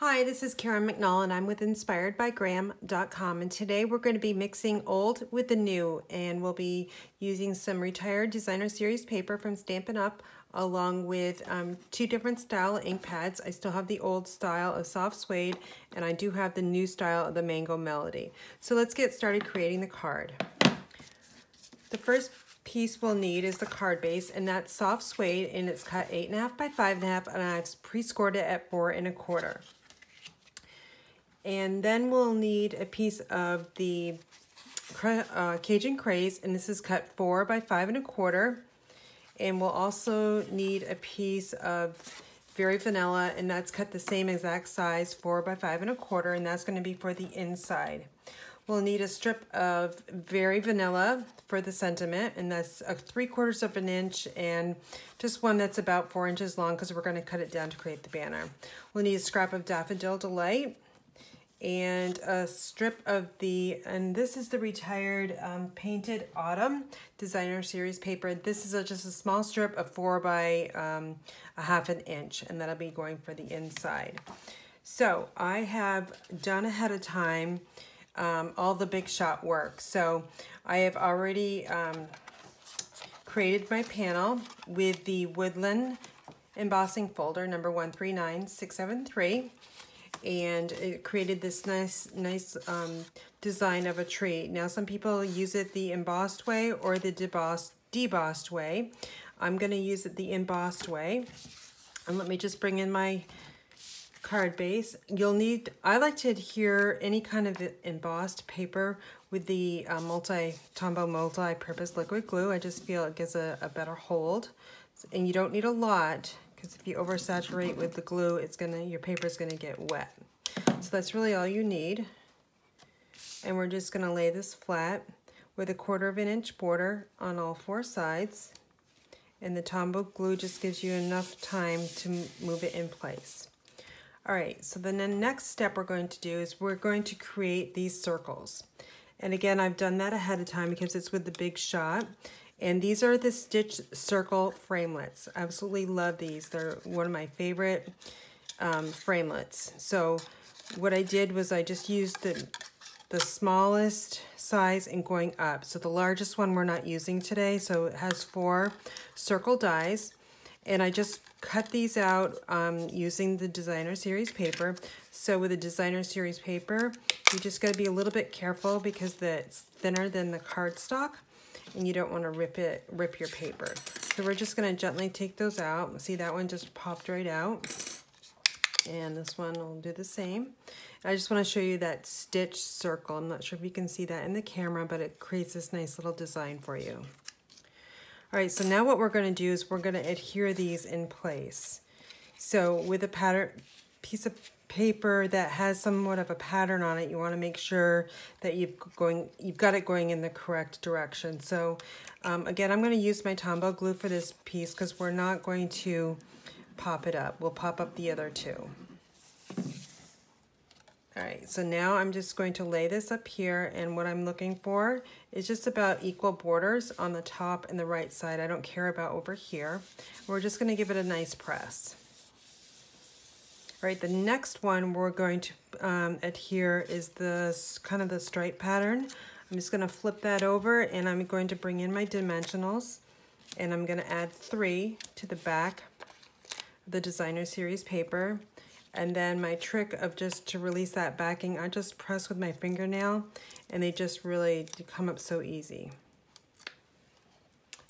Hi, this is Sharon McNall and I'm with inspiredbygram.com, and today we're going to be mixing old with the new, and we'll be using some retired designer series paper from Stampin' Up along with two different style ink pads. I still have the old style of soft suede and I do have the new style of the mango melody. So let's get started creating the card. The first piece we'll need is the card base, and that's soft suede, and it's cut 8.5 by 5.5, and I've pre-scored it at 4 1/4. And then we'll need a piece of the Cajun Craze, and this is cut 4 by 5 1/4. And we'll also need a piece of Very Vanilla, and that's cut the same exact size, 4 by 5 1/4, and that's going to be for the inside. We'll need a strip of Very Vanilla for the sentiment, and that's 3/4 of an inch, and just one that's about 4 inches long because we're going to cut it down to create the banner. We'll need a scrap of Daffodil Delight, and a strip of the, and this is the retired Painted Autumn designer series paper. This is just a small strip of 4 by 1/2 inch, and that'll be going for the inside. So I have done ahead of time all the big shot work. So I have already created my panel with the Woodland embossing folder number 139673. And it created this nice design of a tree. Now some people use it the embossed way or the debossed way. I'm going to use it the embossed way. And let me just bring in my card base. You'll need, I like to adhere any kind of embossed paper with the Tombow multi-purpose liquid glue. I just feel it gives a better hold. And you don't need a lot, because if you oversaturate with the glue, your paper's gonna get wet. So that's really all you need. And we're just gonna lay this flat with a 1/4 of an inch border on all 4 sides. And the Tombow glue just gives you enough time to move it in place. All right, so then the next step we're going to do is we're going to create these circles. And again, I've done that ahead of time because it's with the big shot. And these are the stitch circle framelits. I absolutely love these. They're one of my favorite framelits. So what I did was I just used the smallest size and going up. So the largest one we're not using today. So it has 4 circle dies. And I just cut these out using the designer series paper. So with the designer series paper, you just got to be a little bit careful because it's thinner than the cardstock, and you don't want to rip your paper. So we're just going to gently take those out. See, that one just popped right out. And this one will do the same. I just want to show you that stitch circle. I'm not sure if you can see that in the camera, but it creates this nice little design for you. All right, so now what we're going to do is we're going to adhere these in place. So with a pattern piece of paper that has somewhat of a pattern on it, you want to make sure that you've got it going in the correct direction. So again, I'm going to use my Tombow glue for this piece because we're not going to pop it up. We'll pop up the other two. All right, so now I'm just going to lay this up here, and what I'm looking for is just about equal borders on the top and the right side. I don't care about over here. We're just going to give it a nice press. All right, the next one we're going to adhere is kind of the stripe pattern. I'm just going to flip that over, and I'm going to bring in my dimensionals, and I'm going to add 3 to the back of the designer series paper. And then my trick of just to release that backing, I just press with my fingernail, and they just really come up so easy.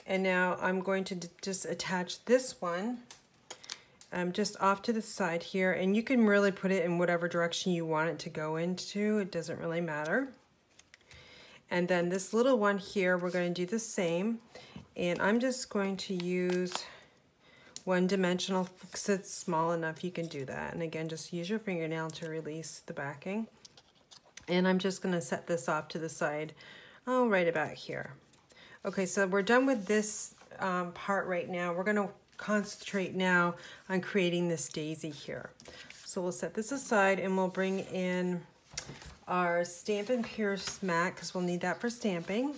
And now I'm going to just attach this one just off to the side here, and you can really put it in whatever direction you want it to go into. It doesn't really matter. And then this little one here, we're going to do the same, and I'm just going to use 1 dimensional because it's small enough you can do that. And again, just use your fingernail to release the backing. And I'm just going to set this off to the side, right about here. Okay, so we're done with this part right now. We're going to concentrate now on creating this daisy here. So we'll set this aside, and we'll bring in our Stampin' Pierce mat because we'll need that for stamping,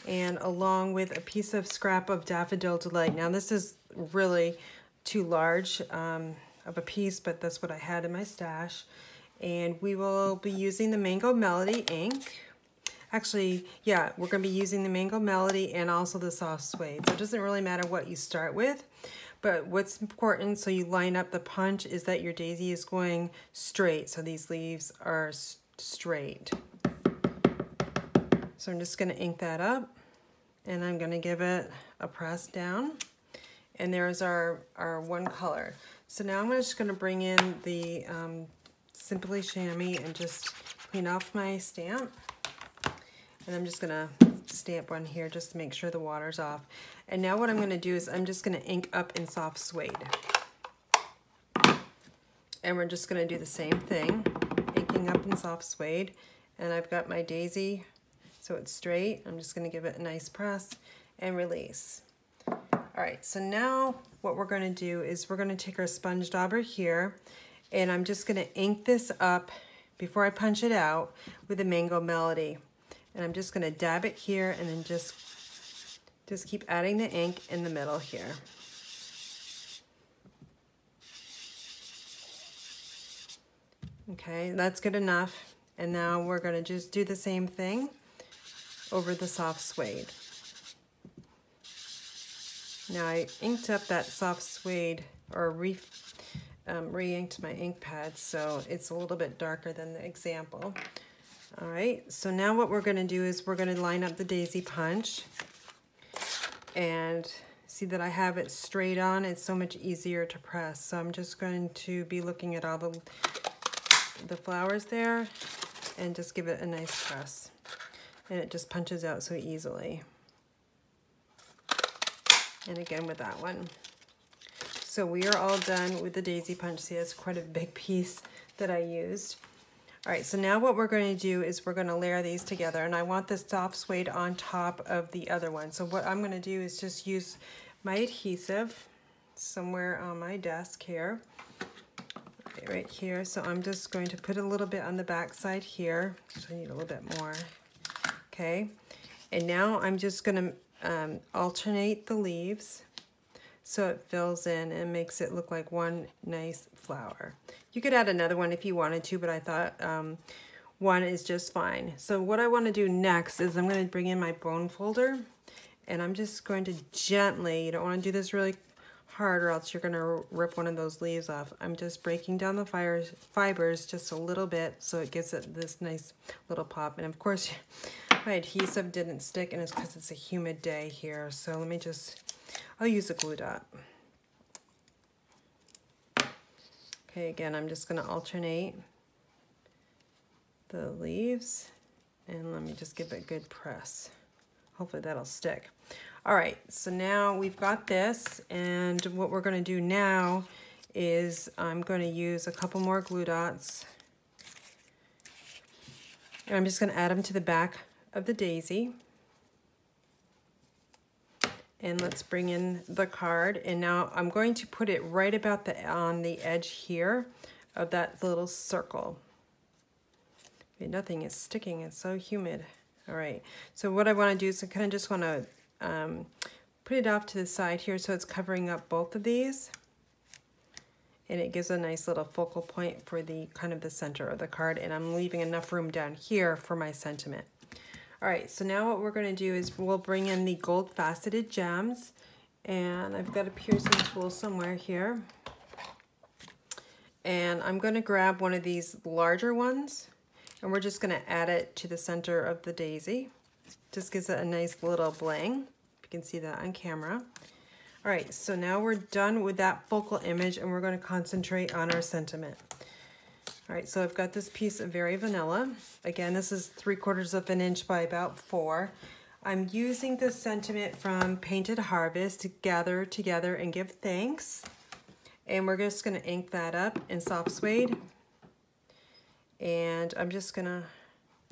and along with a piece of scrap of Daffodil Delight. Now this is really too large. of a piece, but that's what I had in my stash. And we will be using the Mango Melody ink. Actually, yeah, we're going to be using the Mango Melody and also the soft suede. So it doesn't really matter what you start with, but what's important so you line up the punch is that your daisy is going straight. So these leaves are straight. So I'm just going to ink that up, and I'm going to give it a press down. And there's our one color. So now I'm just going to bring in the Simply Chamois and just clean off my stamp. And I'm just gonna stamp one here just to make sure the water's off. And now what I'm gonna do is I'm just gonna ink up in soft suede. And we're just gonna do the same thing, inking up in soft suede. And I've got my daisy, so it's straight. I'm just gonna give it a nice press and release. All right, so now what we're gonna do is we're gonna take our sponge dauber here, and I'm just gonna ink this up before I punch it out with the Mango Melody. And I'm just gonna dab it here and then just keep adding the ink in the middle here. Okay, that's good enough. And now we're gonna just do the same thing over the soft suede. Now I inked up that soft suede, or re-inked my ink pad, so it's a little bit darker than the example. All right, so now what we're gonna do is we're gonna line up the daisy punch, and see that I have it straight on. It's so much easier to press. So I'm just going to be looking at all the flowers there and just give it a nice press. And it just punches out so easily. And again with that one. So we are all done with the daisy punch. See, that's quite a big piece that I used. All right, so now what we're going to do is we're going to layer these together, and I want this soft suede on top of the other one. So what I'm going to do is just use my adhesive somewhere on my desk here, right here. So I'm just going to put a little bit on the back side here. So I need a little bit more. Okay, and now I'm just going to alternate the leaves so it fills in and makes it look like one nice flower. You could add another one if you wanted to, but I thought one is just fine. So what I want to do next is I'm going to bring in my bone folder, and I'm just going to gently, you don't want to do this really hard or else you're going to rip one of those leaves off. I'm just breaking down the fibers just a little bit so it gives it this nice little pop. And of course my adhesive didn't stick, and it's because it's a humid day here. So let me just, I'll use a glue dot. Okay, again, I'm just going to alternate the leaves, and let me just give it a good press. Hopefully that'll stick. All right, so now we've got this, and what we're going to do now is I'm going to use a couple more glue dots, and I'm just going to add them to the back of the daisy. And let's bring in the card, and now I'm going to put it right about on the edge here of that little circle. Okay, nothing is sticking, it's so humid. All right, so what I want to do is I kind of just want to put it off to the side here so it's covering up both of these, and it gives a nice little focal point for the kind of the center of the card, and I'm leaving enough room down here for my sentiment. All right, so now what we're going to do is we'll bring in the gold faceted gems, and I've got a piercing tool somewhere here, and I'm going to grab one of these larger ones, and we're just going to add it to the center of the daisy. Just gives it a nice little bling. You can see that on camera. All right, so now we're done with that focal image, and we're going to concentrate on our sentiment. All right, so I've got this piece of Very Vanilla. Again, this is 3/4 of an inch by about 4. I'm using the sentiment from Painted Harvest to gather together and give thanks. And we're just gonna ink that up in soft suede. And I'm just gonna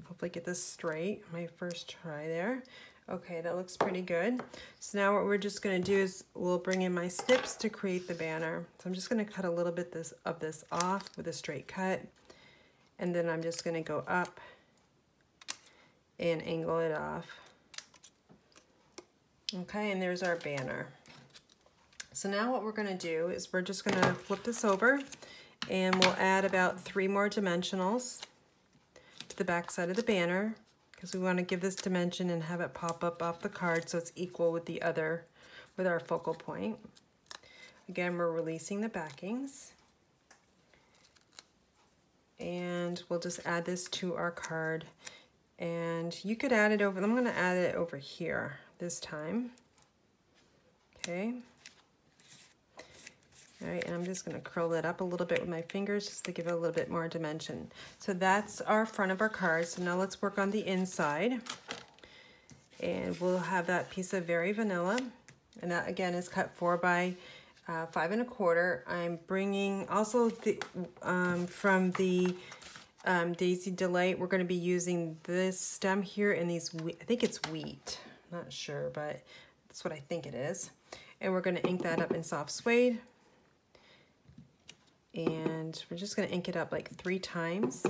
hopefully get this straight, my first try there. Okay, that looks pretty good. So now what we're just gonna do is we'll bring in my snips to create the banner. So I'm just gonna cut a little bit of this off with a straight cut. And then I'm just gonna go up and angle it off. Okay, and there's our banner. So now what we're going to do is we're just going to flip this over, and we'll add about 3 more dimensionals to the back side of the banner, because we want to give this dimension and have it pop up off the card so it's equal with the other, with our focal point. Again, we're releasing the backings, and we'll just add this to our card. And you could add it over, I'm going to add it over here this time. Okay. All right, and I'm just going to curl it up a little bit with my fingers just to give it a little bit more dimension. So that's our front of our card. So now let's work on the inside. And we'll have that piece of Very Vanilla. And that again is cut 4 by 5 1/4. I'm bringing also the, from the Daisy Delight, we're going to be using this stem here and these, I think it's wheat. I'm not sure, but that's what I think it is. And we're going to ink that up in soft suede. And we're just going to ink it up like 3 times.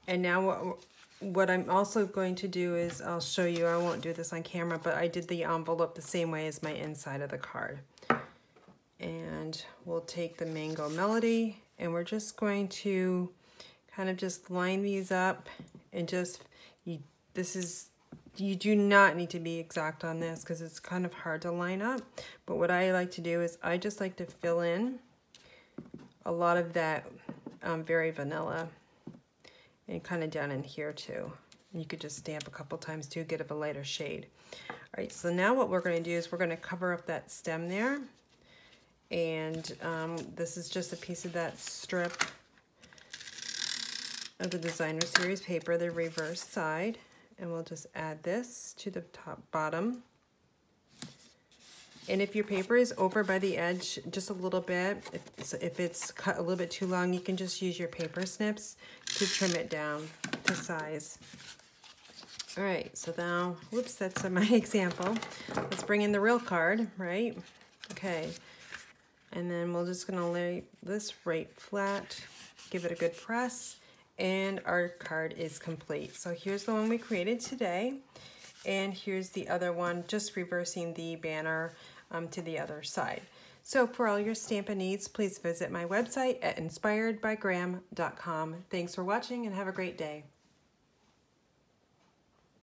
And now what I'm also going to do is, I'll show you, I won't do this on camera, but I did the envelope the same way as my inside of the card. And we'll take the Mango Melody, and we're just going to kind of just line these up, and just, you do not need to be exact on this because it's kind of hard to line up. But what I like to do is I just like to fill in a lot of that Very Vanilla, and kind of down in here too. And you could just stamp a couple times too, get a lighter shade. All right, so now what we're going to do is we're going to cover up that stem there. And this is just a piece of that strip of the Designer Series paper, the reverse side. And we'll just add this to the bottom. And if your paper is over by the edge just a little bit, if it's cut a little bit too long, you can just use your paper snips to trim it down to size. All right, so now, whoops, that's my example. Let's bring in the real card, right? Okay, and then we're just gonna lay this right flat, give it a good press, and our card is complete. So here's the one we created today, and here's the other one, just reversing the banner to the other side. So for all your Stampin' needs, please visit my website at inspiredbygram.com. Thanks for watching and have a great day.